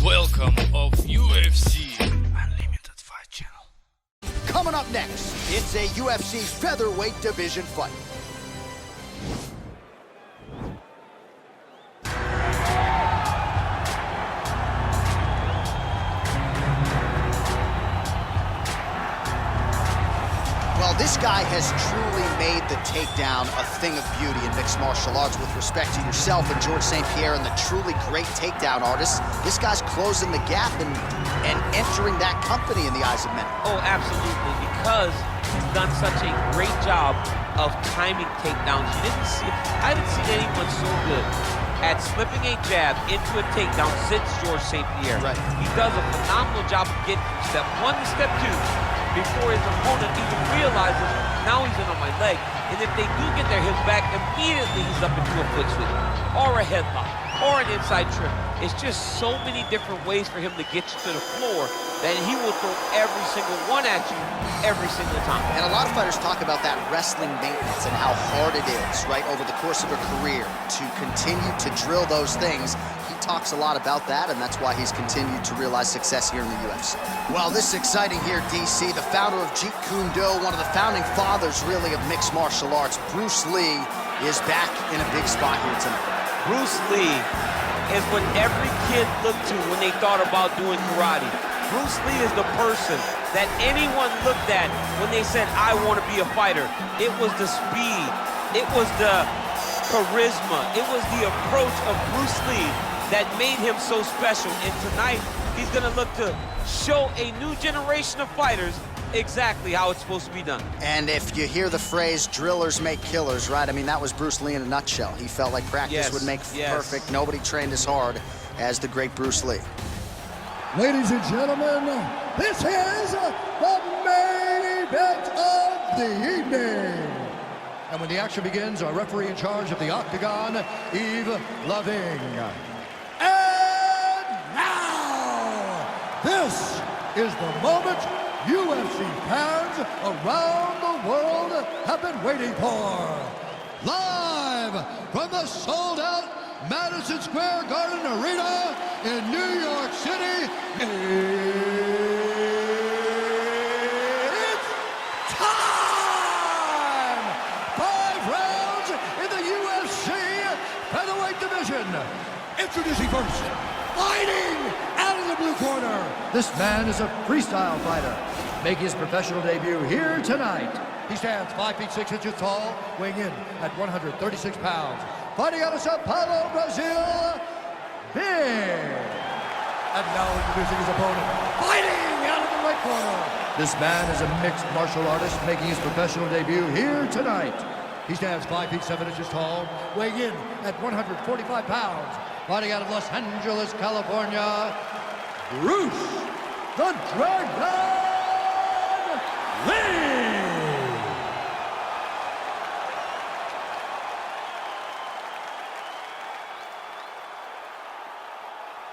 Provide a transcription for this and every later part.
Welcome of UFC Unlimited Fight Channel. Coming up next, it's a UFC featherweight division fight. Well, this guy has truly made the takedown a thing of beauty in mixed martial arts with respect to yourself and George St. Pierre and the truly great takedown artists. This guy's closing the gap and entering that company in the eyes of many. Oh, absolutely, because he's done such a great job of timing takedowns. I haven't seen anyone so good at slipping a jab into a takedown since George St. Pierre. Right. He does a phenomenal job of getting from step one to step two before his opponent even realizes, now he's in on my leg. And if they do get their hips back, immediately he's up into a foot sweep, or a headlock, or an inside trip. It's just so many different ways for him to get you to the floor that he will throw every single one at you every single time. And a lot of fighters talk about that wrestling maintenance and how hard it is, right, over the course of a career to continue to drill those things. He talks a lot about that, and that's why he's continued to realize success here in the UFC. Well, this is exciting here, DC. The founder of Jeet Kune Do, one of the founding fathers, really, of mixed martial arts, Bruce Lee, is back in a big spot here tonight. Bruce Lee is what every kid looked to when they thought about doing karate. Bruce Lee is the person that anyone looked at when they said, I want to be a fighter. It was the speed, it was the charisma, it was the approach of Bruce Lee that made him so special. And tonight, he's gonna look to show a new generation of fighters exactly how it's supposed to be done. And if you hear the phrase, drillers make killers, right? I mean, that was Bruce Lee in a nutshell. He felt like practice would make perfect. Nobody trained as hard as the great Bruce Lee. Ladies and gentlemen, this is the main event of the evening. And when the action begins, our referee in charge of the Octagon, Yves Loving. And now, this is the moment UFC fans around the world have been waiting for. Live from the sold-out Madison Square Garden Arena in New York City, it's time! 5 rounds in the UFC featherweight division. Introducing first, fighting out of the blue corner. This man is a freestyle fighter, making his professional debut here tonight. He stands 5 feet 6 inches tall, weighing in at 136 pounds. Fighting out of Sao Paulo, Brazil, Big. And now introducing his opponent, fighting out of the right corner. This man is a mixed martial artist, making his professional debut here tonight. He stands 5 feet 7 inches tall, weighing in at 145 pounds. Fighting out of Los Angeles, California, Bruce the Dragon Lee!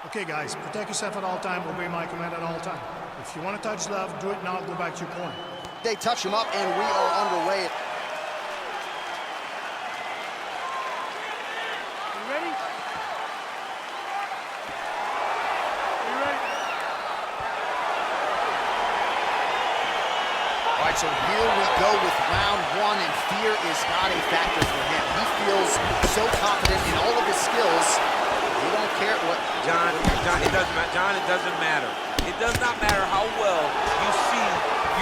Okay, guys, protect yourself at all time, obey my command at all time. If you want to touch love, do it now, go back to your corner. They touch him up, and we are underway. You ready? You ready? All right, so here we go with round one, and fear is not a factor for him. He feels so confident in all of his skills. He don't care what... John, it doesn't matter. John, it doesn't matter. It does not matter how well you see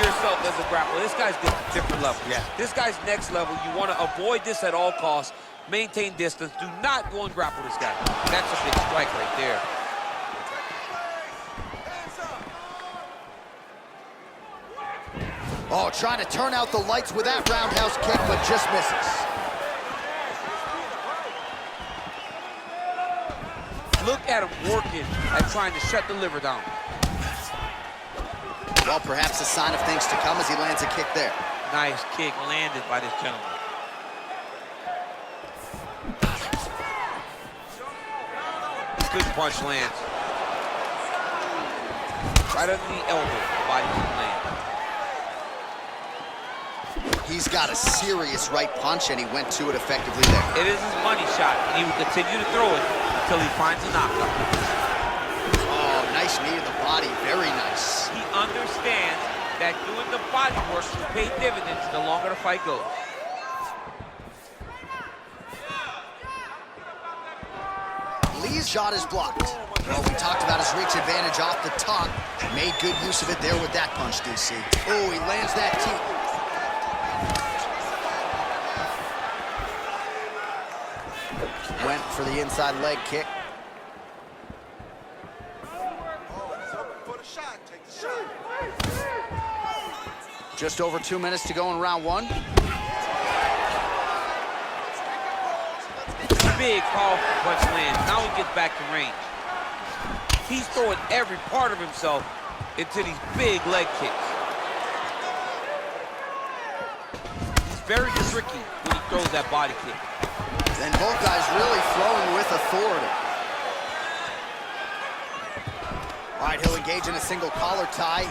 yourself as a grappler. This guy's different level. Yeah. This guy's next level. You want to avoid this at all costs. Maintain distance. Do not go and grapple this guy. That's a big strike right there. Oh, trying to turn out the lights with that roundhouse kick, but just misses. Look at him working at trying to shut the liver down. Well, perhaps a sign of things to come as he lands a kick there. Nice kick landed by this gentleman. Good punch lands. Right under the elbow, the body can land. He's got a serious right punch, and he went to it effectively there. It is his money shot, and he will continue to throw it until he finds a knockout. Oh, body, very nice. He understands that doing the body work will pay dividends the longer the fight goes. Lee's shot is blocked. Well, we talked about his reach advantage off the top. Made good use of it there with that punch, DC. Oh, he lands that teep. Went for the inside leg kick. Just over 2 minutes to go in round one. Big, powerful punch lands. Now he gets back to range. He's throwing every part of himself into these big leg kicks. He's very tricky when he throws that body kick. And both guys really throwing with authority. All right, he'll engage in a single collar tie.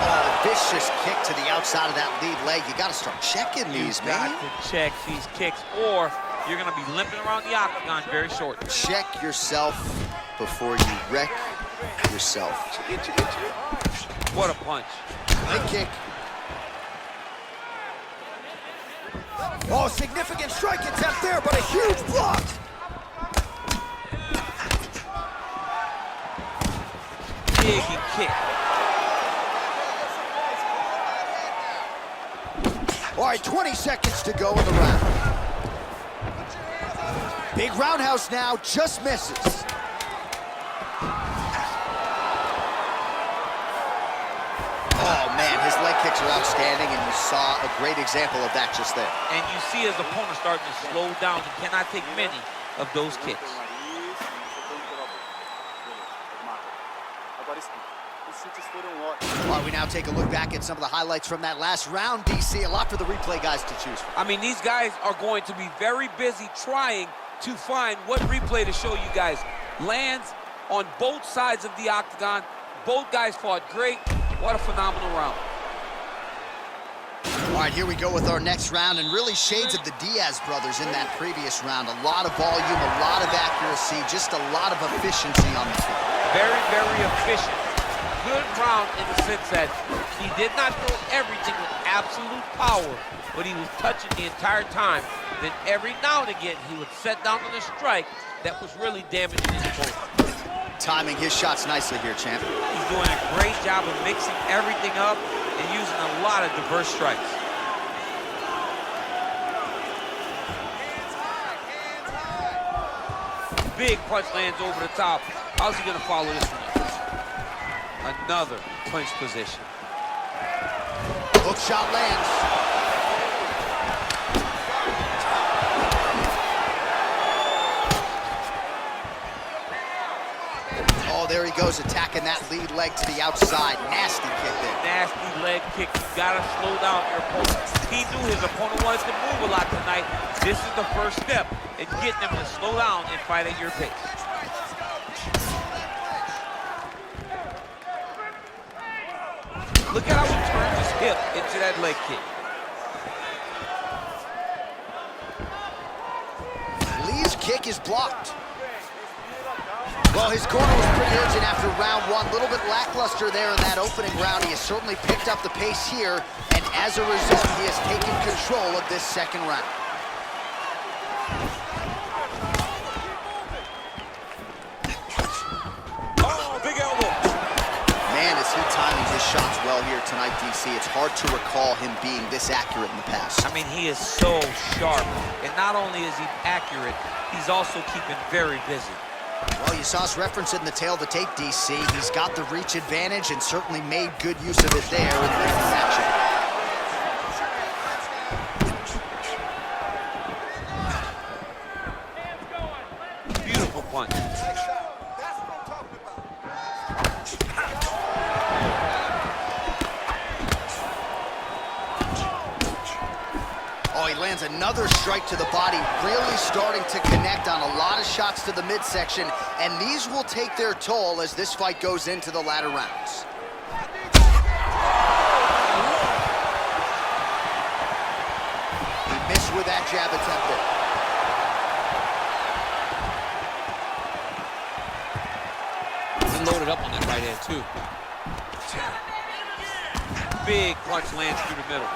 Oh, vicious kick to the outside of that lead leg. You got to start checking these, man. You got to check these kicks, or you're going to be limping around the octagon very shortly. Check yourself before you wreck yourself. What a punch. Leg kick. Oh, significant strike attempt there, but a huge block. Big kick. All right, 20 seconds to go in the round. Big roundhouse now, just misses. Oh, man, his leg kicks are outstanding, and you saw a great example of that just there. And you see his opponent starting to slow down. He cannot take many of those kicks. All right, we now take a look back at some of the highlights from that last round, DC. A lot for the replay guys to choose from. I mean, these guys are going to be very busy trying to find what replay to show you guys. Lands on both sides of the octagon. Both guys fought great. What a phenomenal round. All right, here we go with our next round, and really shades of the Diaz brothers in that previous round. A lot of volume, a lot of accuracy, just a lot of efficiency on the field. Very, very efficient. Good round in the sense that he did not throw everything with absolute power, but he was touching the entire time. Then every now and again, he would set down on a strike that was really damaging his opponent. Timing his shots nicely here, champ. He's doing a great job of mixing everything up and using a lot of diverse strikes. Big punch lands over the top. How's he gonna follow this one up? Another clinch position. Hook shot lands. Oh, there he goes, attacking that lead leg to the outside. Nasty kick there. Nasty leg kick. You gotta slow down your opponent. He knew his opponent wanted to move a lot tonight. This is the first step in getting him to slow down and fight at your pace. Look at how he turns his hip into that leg kick. Lee's kick is blocked. Well, his corner was pretty urgent after round one. A little bit lackluster there in that opening round. He has certainly picked up the pace here, and as a result, he has taken control of this second round. Oh, big elbow. Man, is he timing his shots well here tonight, DC. It's hard to recall him being this accurate in the past. I mean, he is so sharp. And not only is he accurate, he's also keeping very busy. Well, you saw us reference it in the tail of the tape, DC. He's got the reach advantage and certainly made good use of it there in this action. Beautiful punch. Oh, he lands another strike to the body, really starting to connect on a lot of shots to the midsection, and these will take their toll as this fight goes into the latter rounds. He missed with that jab attempt there. loaded up on that right hand, too. Big punch lands through the middle.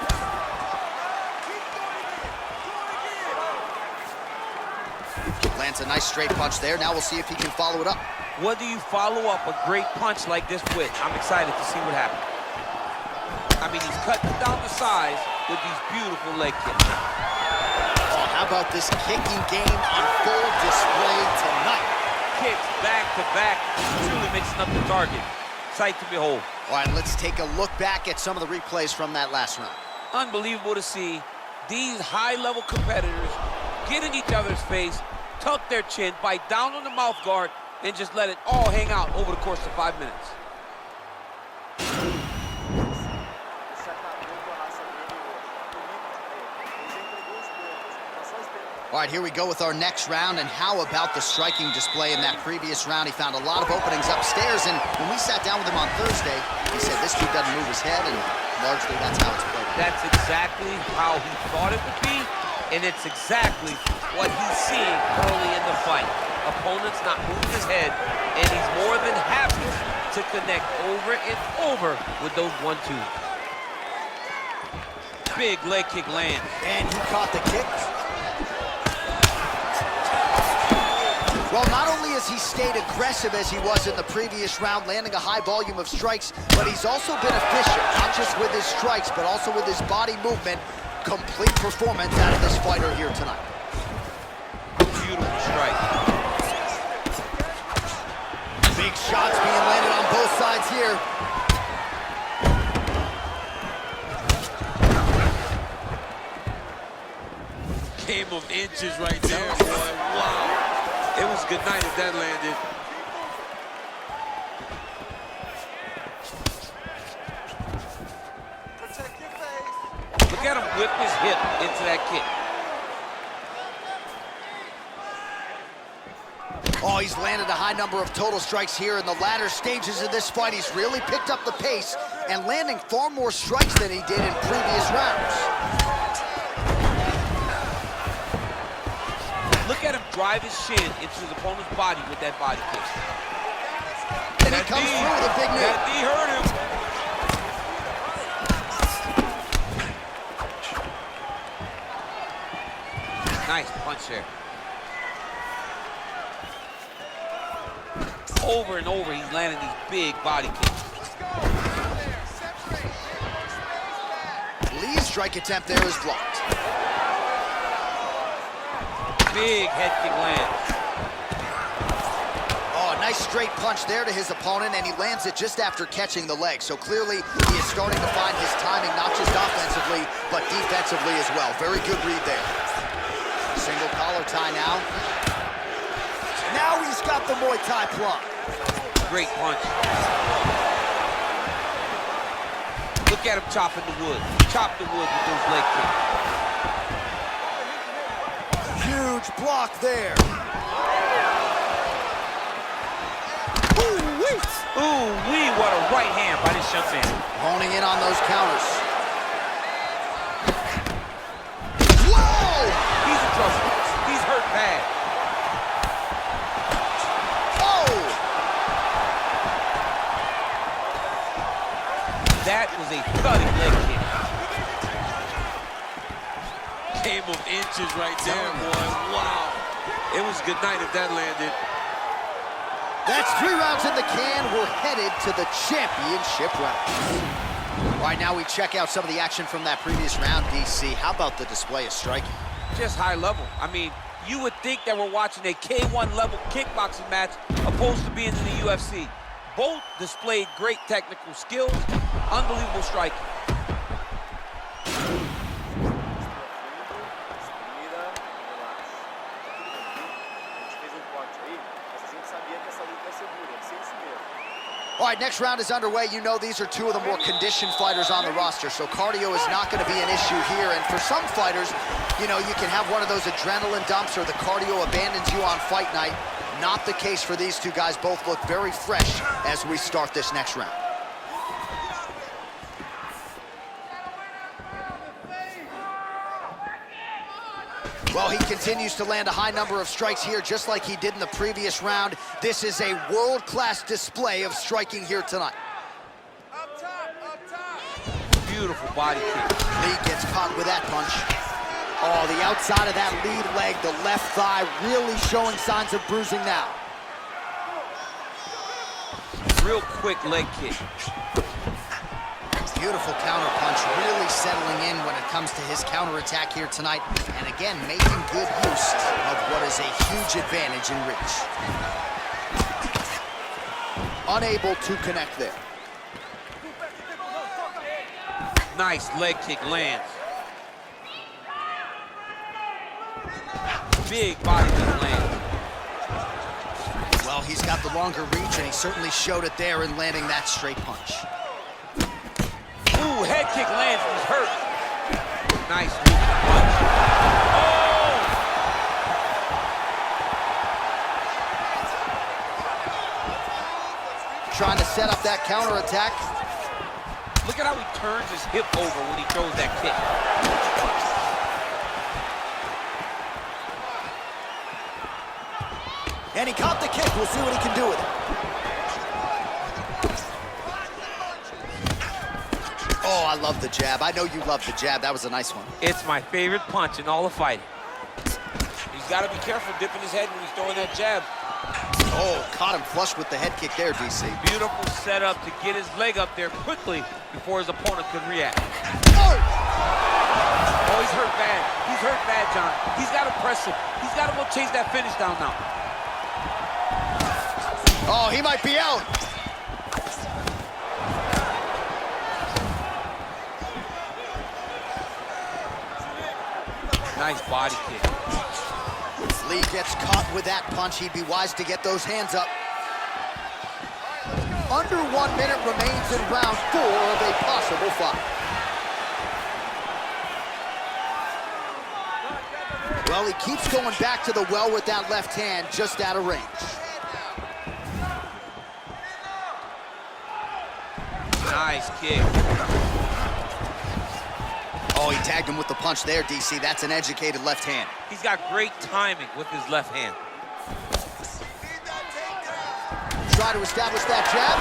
Lands a nice straight punch there. Now we'll see if he can follow it up. What do you follow up a great punch like this with? I'm excited to see what happens. I mean, he's cutting down the size with these beautiful leg kicks. Oh, how about this kicking game on full display tonight? Kicks back to back, truly mixing up the target. Sight to behold. All right, let's take a look back at some of the replays from that last round. Unbelievable to see these high-level competitors get in each other's face, tuck their chin, bite down on the mouth guard, and just let it all hang out over the course of 5 minutes. All right, here we go with our next round, and how about the striking display in that previous round? He found a lot of openings upstairs, and when we sat down with him on Thursday, he said this dude doesn't move his head, and largely that's how it's played. That's exactly how he thought it would be, and it's exactly what he's seeing early in the fight. Opponent's not moving his head, and he's more than happy to connect over and over with those 1-2s. Big leg kick lands. And he caught the kick. Well, not only has he stayed aggressive as he was in the previous round, landing a high volume of strikes, but he's also been efficient, not just with his strikes, but also with his body movement. Complete performance out of this fighter here tonight. Beautiful strike. Big shots being landed on both sides here. Game of inches right there, boy. Wow. It was good night if that landed. Protect your face. Look at him whip his hip into that kick. Oh, he's landed a high number of total strikes here in the latter stages of this fight. He's really picked up the pace and landing far more strikes than he did in previous rounds. Look at him drive his shin into his opponent's body with that body kick. And he comes through with a big knee. That knee hurt him. Nice punch there. Over and over, he's landing these big body kicks. Lee's strike attempt there is blocked. Big head kick lands. Oh, nice straight punch there to his opponent, and he lands it just after catching the leg. So clearly, he is starting to find his timing, not just offensively, but defensively as well. Very good read there. Single collar tie now. Now he's got the Muay Thai plug. Great punch. Look at him chopping the wood. Chop the wood with those leg kicks. Huge block there. Ooh-wee, what a right hand by this young man. Honing in on those counters. Whoa! He's in trouble. He's hurt bad. Oh! That was a thudding leg kick. Game of inches right there, boy. Wow. It was good night if that landed. That's 3 rounds in the can. We're headed to the championship round. All right, now we check out some of the action from that previous round, DC. How about the display of striking? Just high level. I mean, you would think that we're watching a K1 level kickboxing match opposed to being in the UFC. Both displayed great technical skills, unbelievable striking. All right, next round is underway. You know these are 2 of the more conditioned fighters on the roster, so cardio is not going to be an issue here. And for some fighters, you know, you can have one of those adrenaline dumps or the cardio abandons you on fight night. Not the case for these 2 guys. Both look very fresh as we start this next round. Well, he continues to land a high number of strikes here, just like he did in the previous round. This is a world-class display of striking here tonight. Up top. Beautiful body kick. Lee gets caught with that punch. Oh, the outside of that lead leg, the left thigh, really showing signs of bruising now. Real quick leg kick. Beautiful counter punch, really settling in when it comes to his counterattack here tonight. And again, making good use of what is a huge advantage in reach. Unable to connect there. Nice leg kick lands. Big body kick lands. Well, he's got the longer reach, and he certainly showed it there in landing that straight punch. Ooh, head kick lands, he's hurt. Nice punch. Oh! Trying to set up that counterattack. Look at how he turns his hip over when he throws that kick. And he caught the kick. We'll see what he can do with it. Oh, I love the jab. I know you love the jab. That was a nice one. It's my favorite punch in all of fighting. He's got to be careful dipping his head when he's throwing that jab. Oh, caught him flush with the head kick there, DC. Beautiful setup to get his leg up there quickly before his opponent could react. Oh! Oh, he's hurt bad. He's hurt bad, John. He's got to press him. He's got to go chase that finish down now. Oh, he might be out. Nice body kick. Lee gets caught with that punch. He'd be wise to get those hands up. Under 1 minute remains in round 4 of a possible fight. Well, he keeps going back to the well with that left hand, just out of range. Nice kick. Oh, he tagged him with the punch there, DC. That's an educated left hand. He's got great timing with his left hand. Try to establish that jab.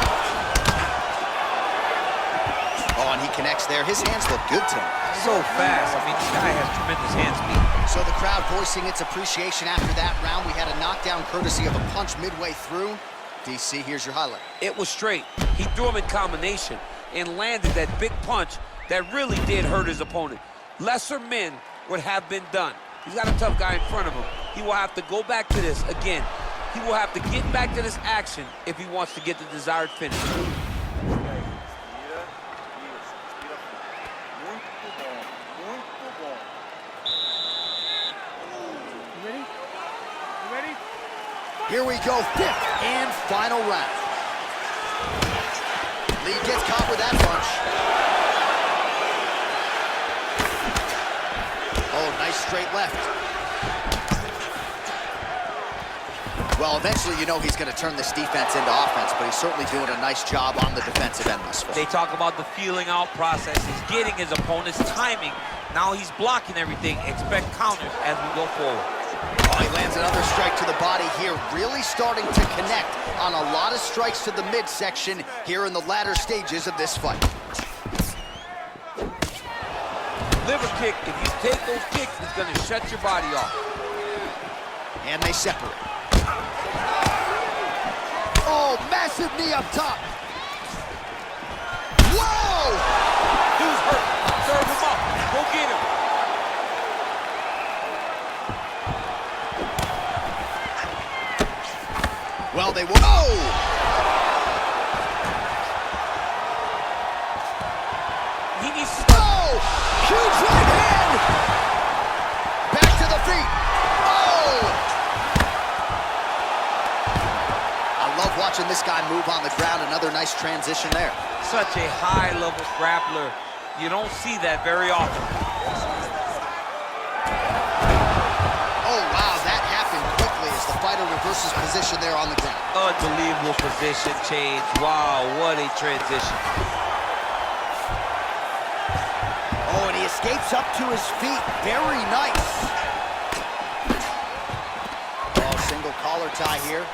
Oh, and he connects there. His hands look good to him. So fast. I mean, this guy has tremendous hand speed. So the crowd voicing its appreciation after that round. We had a knockdown courtesy of a punch midway through. DC, here's your highlight. It was straight. He threw him in combination and landed that big punch that really did hurt his opponent. Lesser men would have been done. He's got a tough guy in front of him. He will have to go back to this again. He will have to get back to this action if he wants to get the desired finish. Here we go, 5th and final round. Lee gets caught with that punch. Oh, nice straight left. Well, eventually you know he's going to turn this defense into offense, but he's certainly doing a nice job on the defensive end this far. They talk about the feeling out process. He's getting his opponent's timing. Now he's blocking everything. Expect counters as we go forward. Oh, he lands another strike to the body here, really starting to connect on a lot of strikes to the midsection here in the latter stages of this fight. Liver kick, if you take those kicks, it's going to shut your body off. And they separate. Oh, massive knee up top. Whoa! Dude's hurt. Serve him up. Go get him. Well, they will. Oh! He needs to... Oh! Huge right hand! Back to the feet. Oh! I love watching this guy move on the ground. Another nice transition there. Such a high-level grappler. You don't see that very often. Oh, wow, that happened quickly as the fighter reverses position there on the ground. Unbelievable position change. Wow, what a transition. Oh, and he escapes up to his feet. Very nice. tie here.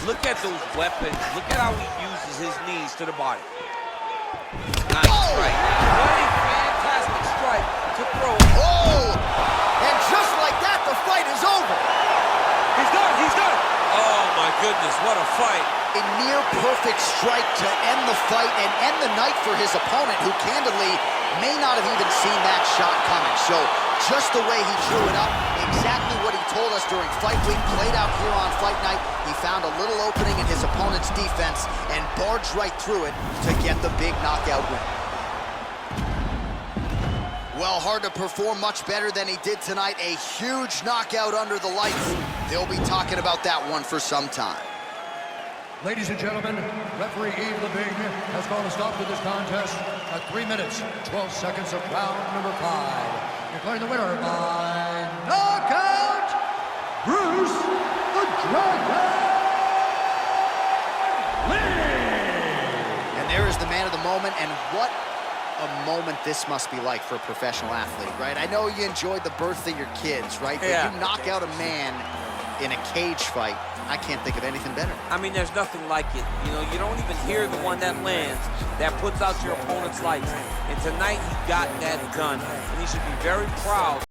Look at those weapons. Look at how he uses his knees to the body. Nice strike. What a fantastic strike to throw. Oh! And just like that, the fight is over. He's done. He's done. Oh, my goodness, what a fight. A near-perfect strike to end the fight and end the night for his opponent, who candidly may not have even seen that shot coming. So just the way he drew it up, exactly what he told us during fight week, played out here on fight night. He found a little opening in his opponent's defense and barged right through it to get the big knockout win. Well, hard to perform much better than he did tonight. A huge knockout under the lights. They'll be talking about that one for some time. Ladies and gentlemen, referee Yves Leving has called a stop to this contest at 3 minutes, 12 seconds of round number 5. Declaring the winner by knockout, Bruce the Dragon Lee! And there is the man of the moment, and what a moment this must be like for a professional athlete, right? I know you enjoyed the birth of your kids, right? But Yeah. you knock out a man in a cage fight, I can't think of anything better. I mean, there's nothing like it. You know, you don't even hear the one that lands, that puts out your opponent's lights. And tonight, he got that done. And he should be very proud.